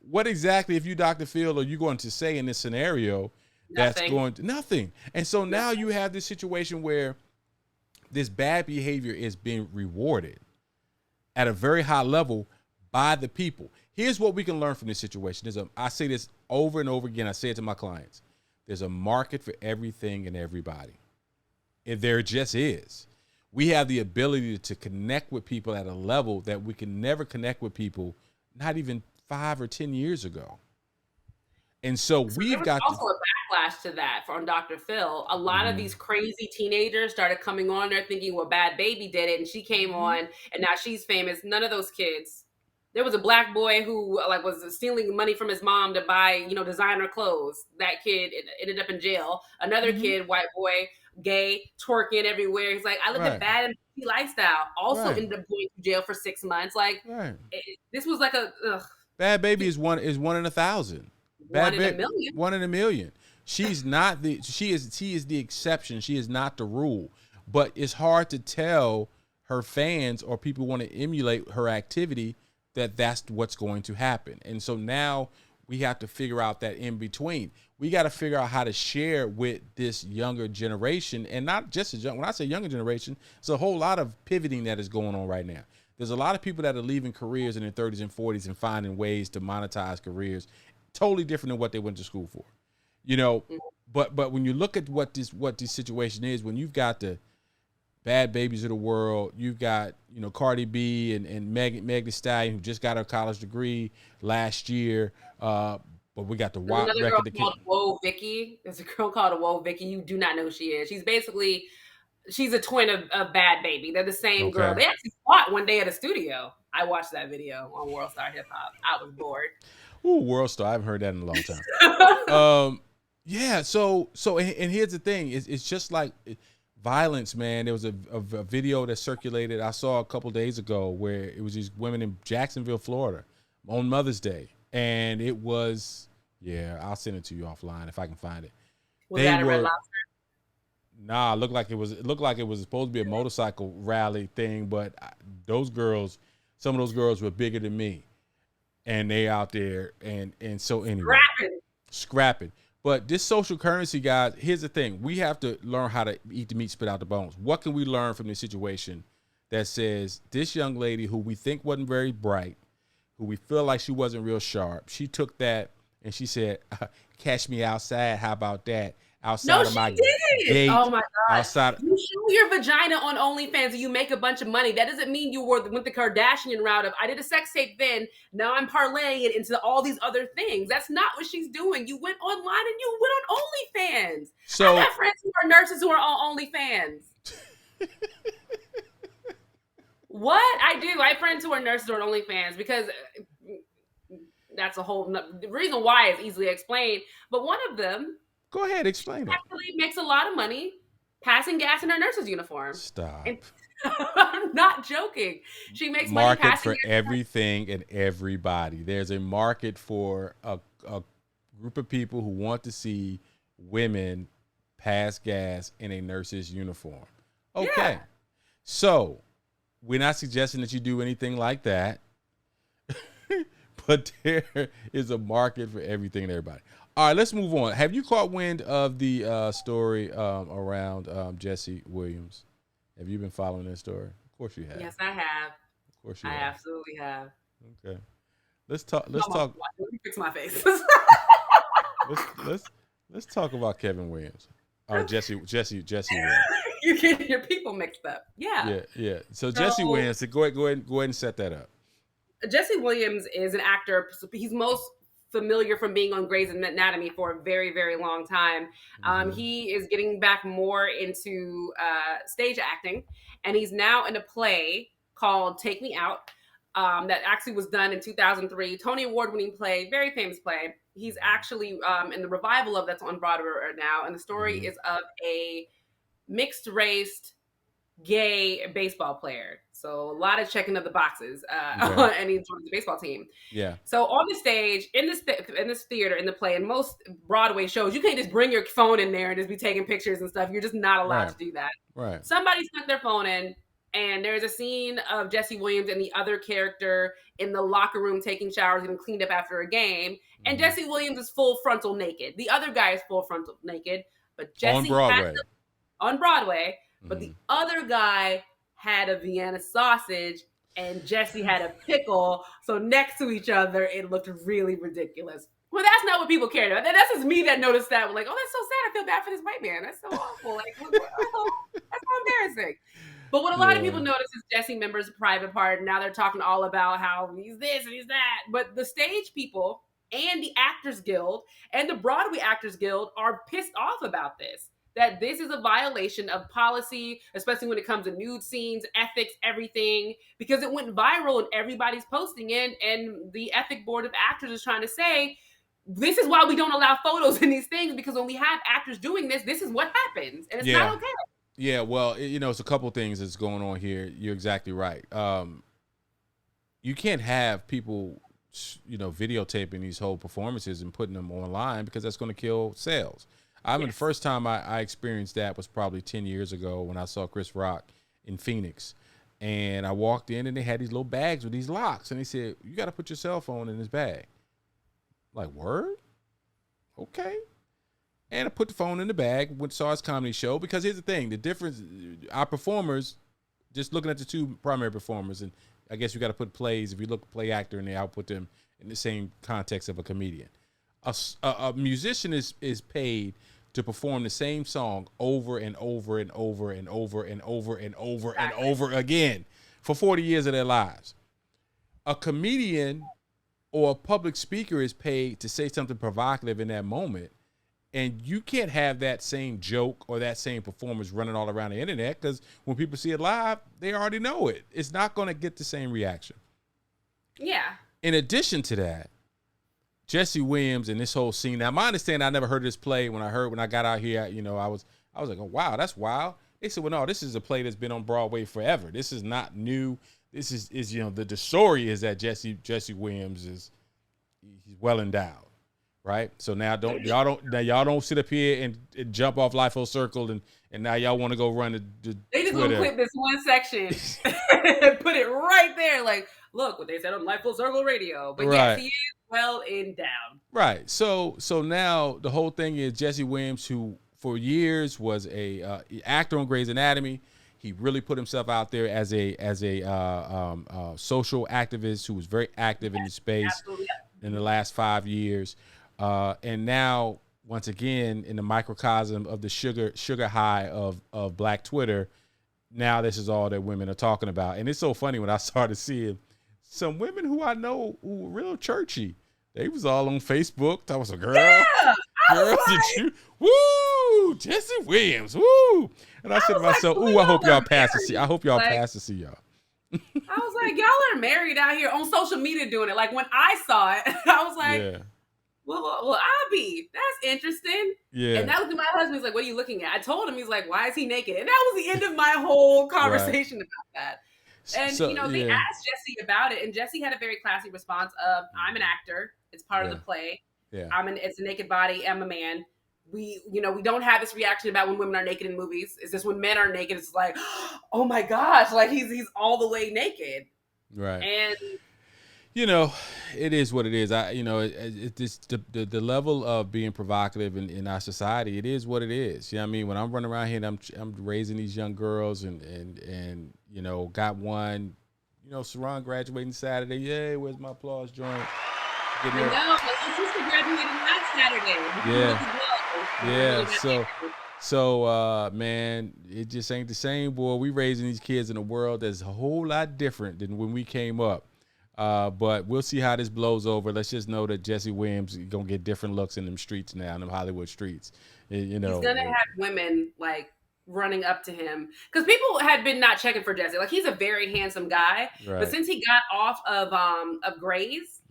what exactly, if you Dr. Phil, are you going to say in this scenario that's going to nothing? And so now you have this situation where this bad behavior is being rewarded at a very high level by the people. Here's what we can learn from this situation. I say this over and over again. I say it to my clients. There's a market for everything and everybody. And there just is. We have the ability to connect with people at a level that we can never connect with people, not even 5 or 10 years ago. And so we've got also a backlash to that from Dr. Phil. A lot of these crazy teenagers started coming on there thinking, well, Bad Baby did it, and she came on, and now she's famous. None of those kids. There was a black boy who was stealing money from his mom to buy, designer clothes. That kid ended up in jail. Another kid, white boy, gay, twerking everywhere. He's like, I lived a bad and bougie lifestyle. Also ended up going to jail for 6 months. Like, this was like Bad Baby is one in 1,000. One in a million. 1 in a million. She's not she is the exception. She is not the rule. But it's hard to tell her fans or people want to emulate her activity that's what's going to happen. And so now we have to figure out that in between. We got to figure out how to share with this younger generation, and not just when I say younger generation, it's a whole lot of pivoting that is going on right now. There's a lot of people that are leaving careers in their 30s and 40s and finding ways to monetize careers totally different than what they went to school for. But when you look at what this situation is, when you've got the Bad Babies of the world, you've got, Cardi B and Meg Thee Stallion, who just got her college degree last year. But we got the wild record. There's a girl called Whoa Vicky. There's a girl called Whoa Vicky. You do not know who she is. She's a twin of Bad Baby. They're the same girl. They actually fought one day at a studio. I watched that video on World Star Hip Hop. I was bored. Ooh, World Star. I haven't heard that in a long time. Yeah. So, and here's the thing. It's just like violence, man. There was a video that circulated I saw a couple days ago where it was these women in Jacksonville, Florida, on Mother's Day, and it was I'll send it to you offline if I can find it. Was that a Red Lobster? Nah, it looked like it was supposed to be a motorcycle rally thing, but some of those girls were bigger than me, and they out there and so anyway, scrapping. But this social currency, guys, here's the thing. We have to learn how to eat the meat, spit out the bones. What can we learn from this situation that says this young lady who we think wasn't very bright, who we feel like she wasn't real sharp, she took that and she said, catch me outside. How about that? Outside of my gate. Oh my God. Outside. You show your vagina on OnlyFans and you make a bunch of money. That doesn't mean you went the Kardashian route of, I did a sex tape then, now I'm parlaying it into all these other things. That's not what she's doing. You went online and you went on OnlyFans. So, I have friends who are nurses who are on OnlyFans. What? I do. I have friends who are nurses who are on OnlyFans because that's the reason why is easily explained. But one of them, go ahead, explain it. Actually makes a lot of money passing gas in her nurse's uniform. Stop. I'm not joking. She makes money passing for everything and everybody. There's a market for a group of people who want to see women pass gas in a nurse's uniform. Okay. Yeah. So we're not suggesting that you do anything like that, but there is a market for everything and everybody. All right, let's move on. Have you caught wind of the story around Jesse Williams? Have you been following that story? Of course you have. Yes, I have. Of course you have. I absolutely have. Okay. Let's talk. Let me fix my face. let's talk about Kevin Williams. Or Jesse Williams. You get your people mixed up. Yeah. Yeah. So Jesse Williams, go ahead and set that up. Jesse Williams is an actor. He's most familiar from being on Grey's Anatomy for a very, very long time. He is getting back more into stage acting, and he's now in a play called Take Me Out that actually was done in 2003. Tony Award-winning play, very famous play. He's actually in the revival of that's on Broadway right now, and the story is of a mixed-race gay baseball player. So a lot of checking of the boxes, and he's on the baseball team. Yeah. So on the stage, in this theater, in the play, and most Broadway shows, you can't just bring your phone in there and just be taking pictures and stuff. You're just not allowed to do that. Right. Somebody stuck their phone in, and there's a scene of Jesse Williams and the other character in the locker room taking showers, getting cleaned up after a game. And Jesse Williams is full frontal naked. The other guy is full frontal naked, but Jesse on Broadway. But the other guy had a Vienna sausage and Jesse had a pickle. So next to each other, it looked really ridiculous. Well, that's not what people cared about. That's just me that noticed that. We're like, oh, that's so sad. I feel bad for this white man. That's so awful. Like, that's so embarrassing. But what a lot of people notice is Jesse members' private part. And now they're talking all about how he's this and he's that. But the stage people and the Actors Guild and the Broadway Actors Guild are pissed off about this. That this is a violation of policy, especially when it comes to nude scenes, ethics, everything, because it went viral and everybody's posting it. And the ethic board of actors is trying to say, this is why we don't allow photos in these things, because when we have actors doing this, this is what happens. And it's not okay. Yeah, well, it's a couple things that's going on here. You're exactly right. You can't have people, videotaping these whole performances and putting them online, because that's going to kill sales. I mean, the first time I experienced that was probably 10 years ago when I saw Chris Rock in Phoenix. And I walked in and they had these little bags with these locks. And they said, you got to put your cell phone in this bag. Like, word? Okay. And I put the phone in the bag, went saw his comedy show. Because here's the thing, the difference, our performers, just looking at the two primary performers, and I guess you got to put plays, if you look at play actor in there, I'll put them in the same context of a comedian. A musician is paid to perform the same song over and over and over and over and over and over and over again for 40 years of their lives. A comedian or a public speaker is paid to say something provocative in that moment. And you can't have that same joke or that same performance running all around the internet, because when people see it live, they already know it. It's not going to get the same reaction. Yeah. In addition to that, Jesse Williams and this whole scene. Now, my understanding, I never heard of this play. When I got out here, I was like, oh, wow, that's wild. They said, well, no, this is a play that's been on Broadway forever. This is not new. This is the story is that Jesse Williams he's well endowed, right? So now y'all don't sit up here and jump off Life Full Circle and now y'all want to go run the They just gonna clip this one section and put it right there, like, look what they said on Life Full Circle Radio. But yes, he is well endowed. Right. So now the whole thing is Jesse Williams, who for years was a actor on Grey's Anatomy. He really put himself out there as a social activist who was very active in the space in the last 5 years. And now, once again, in the microcosm of the sugar high of Black Twitter, now this is all that women are talking about. And it's so funny when I started seeing some women who I know who were real churchy. They was all on Facebook. I was a girl. Yeah, girl, did you? Woo! Jesse Williams. Woo! And I said to myself, ooh, I hope y'all pass to see. I hope y'all pass to see y'all. I was like, y'all are married out here on social media doing it. Like when I saw it, I was like, well, Abby, that's interesting. Yeah. And I looked at my husband. He's like, what are you looking at? I told him. He's like, why is he naked? And that was the end of my whole conversation about that. And, they asked Jesse about it, and Jesse had a very classy response of, I'm an actor. It's part of the play. Yeah. It's a naked body. I'm a man. We don't have this reaction about when women are naked in movies. It's just when men are naked, it's like, oh my gosh, like he's all the way naked. Right. And it is what it is. The level of being provocative in our society, it is what it is. You know what I mean? When I'm running around here and I'm raising these young girls and got one, Saran graduating Saturday. Yay, where's my applause joint? I know, my sister graduated last Saturday. Yeah. So man, it just ain't the same, boy. We raising these kids in a world that's a whole lot different than when we came up. But we'll see how this blows over. Let's just know that Jesse Williams is gonna get different looks in them streets now, in them Hollywood streets. He's gonna have women like running up to him, because people had been not checking for Jesse. Like, he's a very handsome guy, but since he got off of Grey's,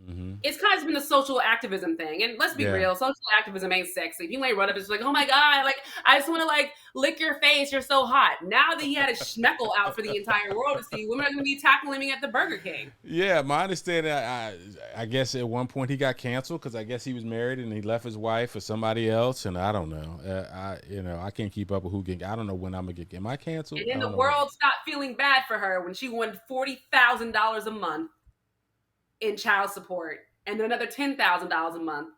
it's kind of been a social activism thing. And let's be real, social activism ain't sexy. If you ain't run up, it's like, oh my god, like I just want to like lick your face, you're so hot. Now that he had a schmeckle out for the entire world to see, women are going to be tackling him at the Burger King. Yeah, my understanding, I guess at one point he got canceled because I guess he was married and he left his wife for somebody else, and I don't know. I can't keep up with who get. I don't know when I'm gonna get. Am I canceled? And then the world stopped feeling bad for her when she won $40,000 a month in child support, and then another $10,000 a month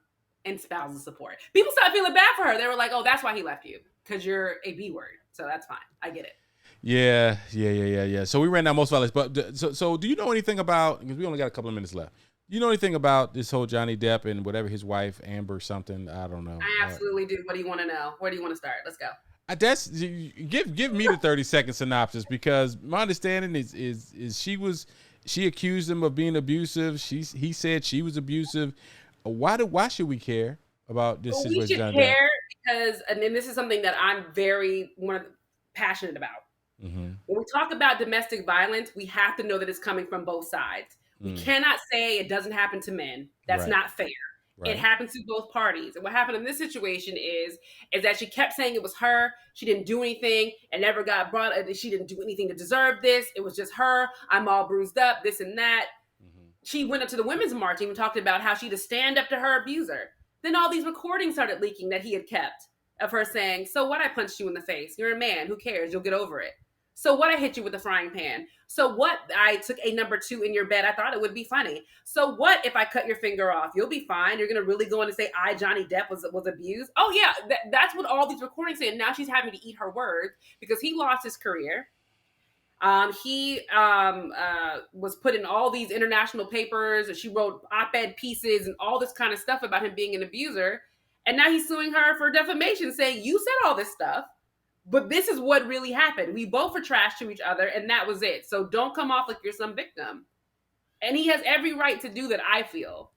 in spousal support. People started feeling bad for her. They were like, "Oh, that's why he left you, because you're a B word." So that's fine. I get it. Yeah. So we ran down most violence, but so do you know anything about? Because we only got a couple of minutes left. Do you know anything about this whole Johnny Depp and whatever his wife Amber something? I don't know. I absolutely do. What do you want to know? Where do you want to start? Let's go. Give me the 30-second synopsis, because my understanding is she accused him of being abusive. He said she was abusive. why should we care about this Well, we situation? should care because, and then this is something that I'm very passionate about. Mm-hmm. When we talk about domestic violence, we have to know that it's coming from both sides. We cannot say it doesn't happen to men. That's not fair. Right. It happens to both parties. And what happened in this situation is that she kept saying it was her. She didn't do anything and never got brought. She didn't do anything to deserve this. It was just her. I'm all bruised up, this and that. Mm-hmm. She went up to the women's march and talked about how she had to stand up to her abuser. Then all these recordings started leaking that he had kept of her saying, so what, I punched you in the face. You're a man. Who cares? You'll get over it. So what, I hit you with a frying pan. So what, I took a number 2 in your bed. I thought it would be funny. So what if I cut your finger off? You'll be fine. You're going to really go in and say, Johnny Depp was abused? Oh, yeah, that's what all these recordings say. And now she's having to eat her words because he lost his career. He was put in all these international papers, and she wrote op-ed pieces and all this kind of stuff about him being an abuser. And now he's suing her for defamation, saying, you said all this stuff. But this is what really happened. We both were trash to each other, and that was it. So don't come off like you're some victim. And he has every right to do that, I feel.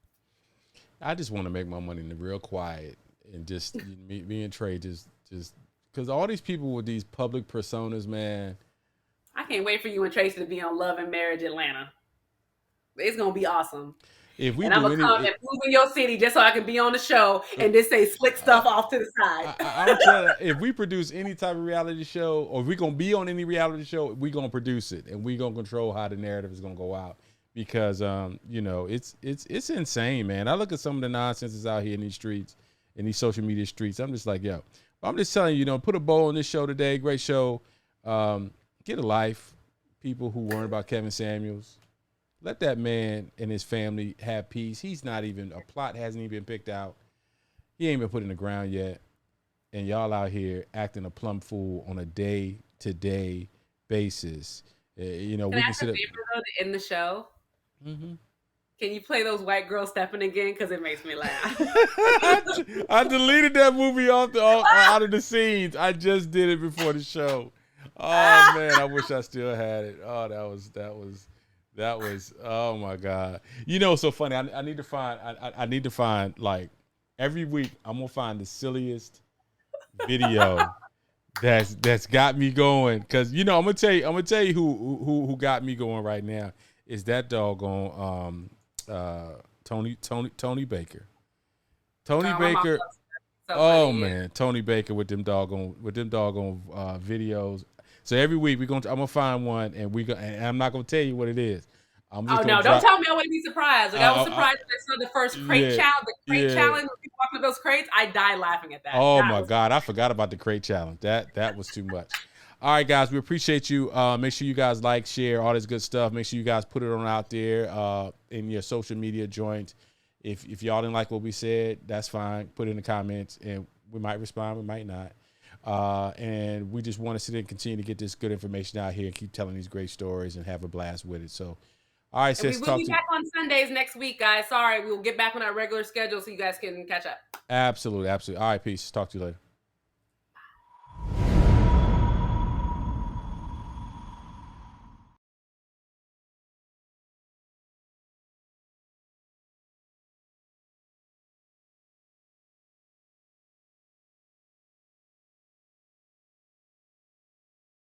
I just want to make my money in the real quiet and just me and Trey just because all these people with these public personas, man. I can't wait for you and Tracy to be on Love and Marriage Atlanta. It's gonna be awesome. If we and I'm gonna come and move in your city just so I can be on the show and just say slick stuff off to the side. I'm telling you, if we produce any type of reality show, or if we're gonna be on any reality show, we're gonna produce it and we're gonna control how the narrative is gonna go out. Because it's insane, man. I look at some of the nonsense that's out here in these streets, in these social media streets. I'm just like, yo. I'm just telling you, put a bow on this show today. Great show. Get a life. People who worry about Kevin Samuels. Let that man and his family have peace. He's not even, a plot hasn't even been picked out. He ain't been put in the ground yet. And y'all out here acting a plumb fool on a day-to-day basis. We can sit up. To end the show? Mm-hmm. Can you play those white girls stepping again? Because it makes me laugh. I deleted that movie out of the scenes. I just did it before the show. Oh, man, I wish I still had it. Oh, that was, oh my God. It's so funny. I need to find like every week I'm going to find the silliest video that's got me going. Cause I'm going to tell you who got me going right now is that doggone, Tony Baker. Tony Baker. So man, Tony Baker with them doggone videos. So every week I'm gonna find one, and and I'm not gonna tell you what it is. Don't tell me I wouldn't be surprised. Like I was surprised when I saw the first crate challenge. The crate challenge, when people walking with those crates, I died laughing at that. Oh my God, I forgot about the crate challenge. That was too much. All right, guys, we appreciate you. Make sure you guys like, share, all this good stuff. Make sure you guys put it on out there in your social media joint. If y'all didn't like what we said, that's fine. Put it in the comments, and we might respond, we might not. And we just want to sit and continue to get this good information out here and keep telling these great stories and have a blast with it. So, all right, sis. We will be back on Sundays next week, guys. Sorry, we'll get back on our regular schedule so you guys can catch up. Absolutely. All right, peace. Talk to you later.